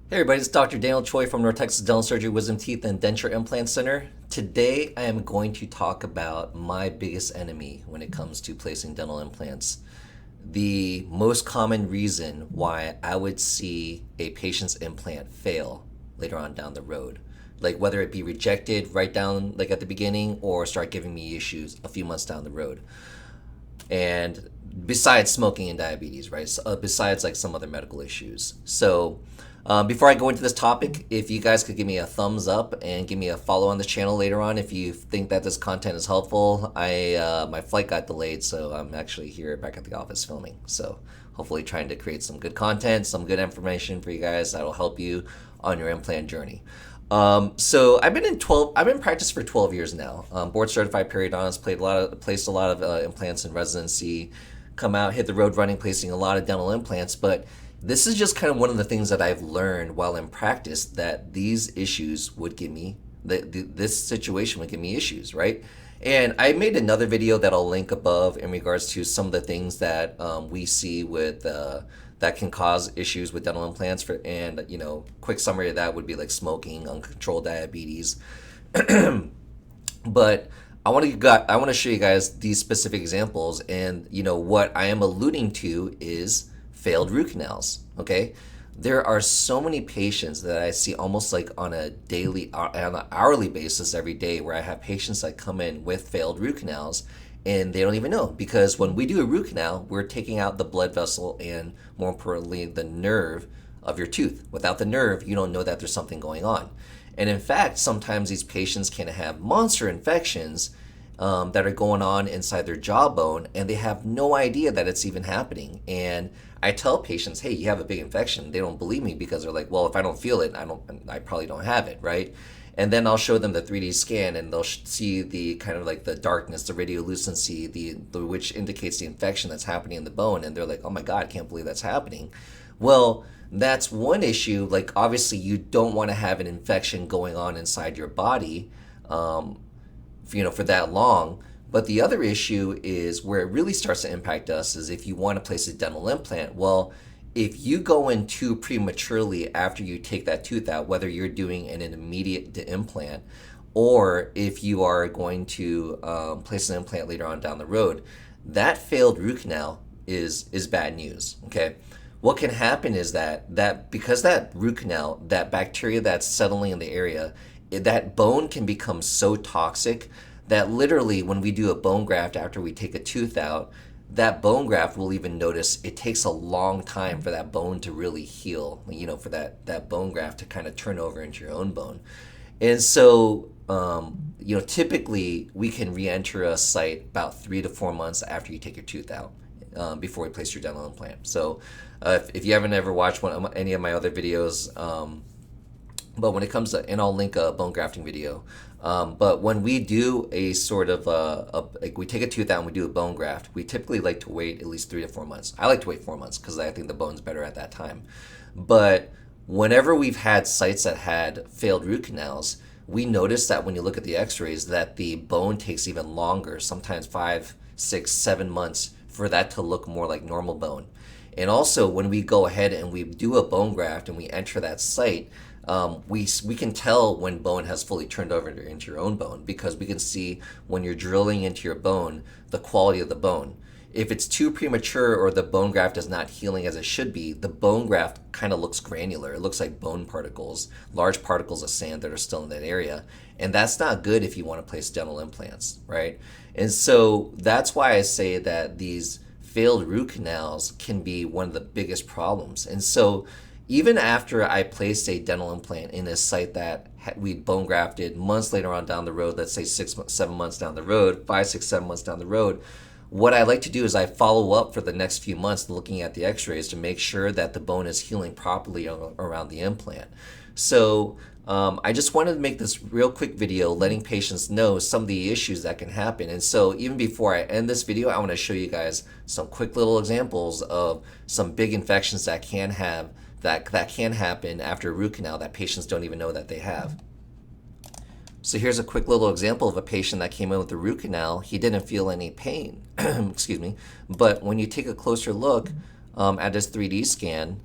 Hey everybody, it's Dr. Daniel Choi from North Texas Dental Surgery, Wisdom Teeth, and Denture Implant Center. Today I am going to talk about my biggest enemy when it comes to placing dental implants. The most common reason why I would see a patient's implant fail later on down the road. Like whether it be rejected right down like at the beginning or start giving me issues a few months down the road. And besides smoking and diabetes, right? So, besides like some other medical issues. Before I go into this topic, if you guys could give me a thumbs up and give me a follow on this channel later on, if you think that this content is helpful. My flight got delayed, so I'm actually here back at the office filming. So hopefully trying to create some good content, some good information for you guys that'll help you on your implant journey. I've been in practice for 12 years now. Board certified periodontist, placed a lot of implants in residency, come out, hit the road running, placing a lot of dental implants. But this is just kind of one of the things that I've learned while in practice, that these issues would give me, this situation would give me issues, right? And I made another video that I'll link above in regards to some of the things that we see with that can cause issues with dental implants. And quick summary of that would be like smoking, uncontrolled diabetes. But I want to show you guys these specific examples, and what I am alluding to is failed root canals. Okay, there are so many patients that I see almost like on an hourly basis every day, where I have patients that come in with failed root canals and they don't even know, because when we do a root canal, we're taking out the blood vessel and, more importantly, the nerve of your tooth. Without the nerve, you don't know that there's something going on. And in fact, sometimes these patients can have monster infections that are going on inside their jawbone, and they have no idea that it's even happening. And I tell patients, hey, you have a big infection. They don't believe me, because they're like, well, if I don't feel it, I probably don't have it, right? And then I'll show them the 3D scan, and they'll see the kind of like the darkness, the radiolucency, the which indicates the infection that's happening in the bone. And they're like, oh my God, I can't believe that's happening. Well, that's one issue. Like, obviously, you don't want to have an infection going on inside your body, for that long. But the other issue is where it really starts to impact us is if you want to place a dental implant. Well, if you go in too prematurely after you take that tooth out, whether you're doing an immediate implant or if you are going to place an implant later on down the road, that failed root canal is bad news. Okay, what can happen is that because that root canal, that bacteria that's settling in the area, that bone can become so toxic that literally when we do a bone graft after we take a tooth out, that bone graft will even notice it takes a long time for that bone to really heal, for that bone graft to kind of turn over into your own bone. And so, typically we can re-enter a site about 3 to 4 months after you take your tooth out, before we place your dental implant. So if you haven't ever watched any of my other videos, but when it comes to, and I'll link a bone grafting video. But when we do a sort of like we take a tooth out and we do a bone graft, we typically like to wait at least 3 to 4 months. I like to wait 4 months because I think the bone's better at that time. But whenever we've had sites that had failed root canals, we notice that when you look at the X-rays, that the bone takes even longer, sometimes 5, 6, 7 months for that to look more like normal bone. And also, when we go ahead and we do a bone graft and we enter that site, we can tell when bone has fully turned over into your own bone, because we can see when you're drilling into your bone the quality of the bone. If it's too premature or the bone graft is not healing as it should be, the bone graft kind of looks granular. It looks like bone particles, large particles of sand that are still in that area. And that's not good if you want to place dental implants, right? And so that's why I say that these failed root canals can be one of the biggest problems. And so even after I placed a dental implant in a site that we bone grafted months later on down the road, let's say 6, 7 months down the road, 5, 6, 7 months down the road, what I like to do is I follow up for the next few months looking at the x-rays to make sure that the bone is healing properly around the implant. So I just wanted to make this real quick video letting patients know some of the issues that can happen. And so even before I end this video, I want to show you guys some quick little examples of some big infections that can happen after a root canal that patients don't even know that they have. So here's a quick little example of a patient that came in with a root canal. He didn't feel any pain, excuse me, but when you take a closer look at his 3D scan,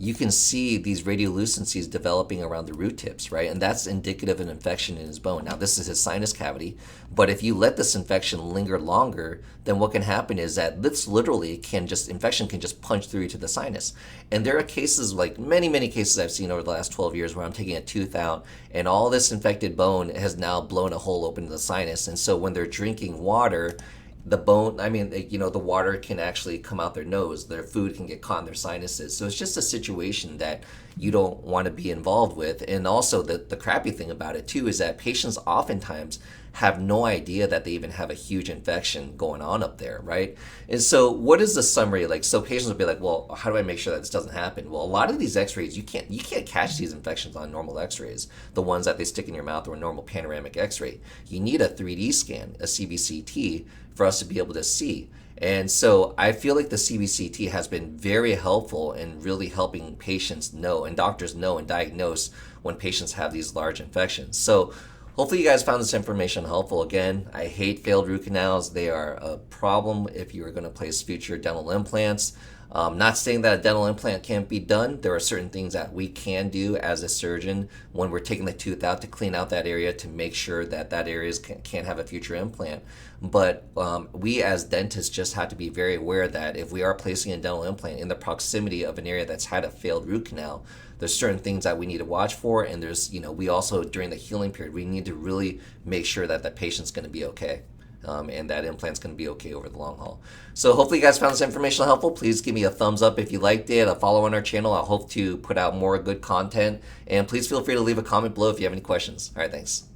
you can see these radiolucencies developing around the root tips, right? And that's indicative of an infection in his bone. Now, this is his sinus cavity, but if you let this infection linger longer, then what can happen is that this literally infection can just punch through to the sinus. And there are cases, like many cases I've seen over the last 12 years, where I'm taking a tooth out and all this infected bone has now blown a hole open in the sinus. And so when they're drinking water, the bone, I mean, the water can actually come out their nose. Their food can get caught in their sinuses. So it's just a situation that you don't want to be involved with. And also, the crappy thing about it, too, is that patients oftentimes have no idea that they even have a huge infection going on up there, right? And so, what is the summary like? So patients will be like, well, how do I make sure that this doesn't happen? Well, a lot of these X-rays, you can't catch these infections on normal X-rays, the ones that they stick in your mouth or a normal panoramic X-ray. You need a 3D scan, a CBCT, for us to be able to see. And so I feel like the CBCT has been very helpful in really helping patients know and doctors know and diagnose when patients have these large infections. So hopefully you guys found this information helpful. Again, I hate failed root canals. They are a problem if you are going to place future dental implants. Not saying that a dental implant can't be done. There are certain things that we can do as a surgeon when we're taking the tooth out to clean out that area to make sure that that area can't have a future implant. But we as dentists just have to be very aware that if we are placing a dental implant in the proximity of an area that's had a failed root canal, there's certain things that we need to watch for. And there's, we also, during the healing period, we need to really make sure that the patient's going to be okay. And that implant's going to be okay over the long haul. So hopefully you guys found this information helpful. Please give me a thumbs up if you liked it, a follow on our channel. I hope to put out more good content. And please feel free to leave a comment below if you have any questions. All right, thanks.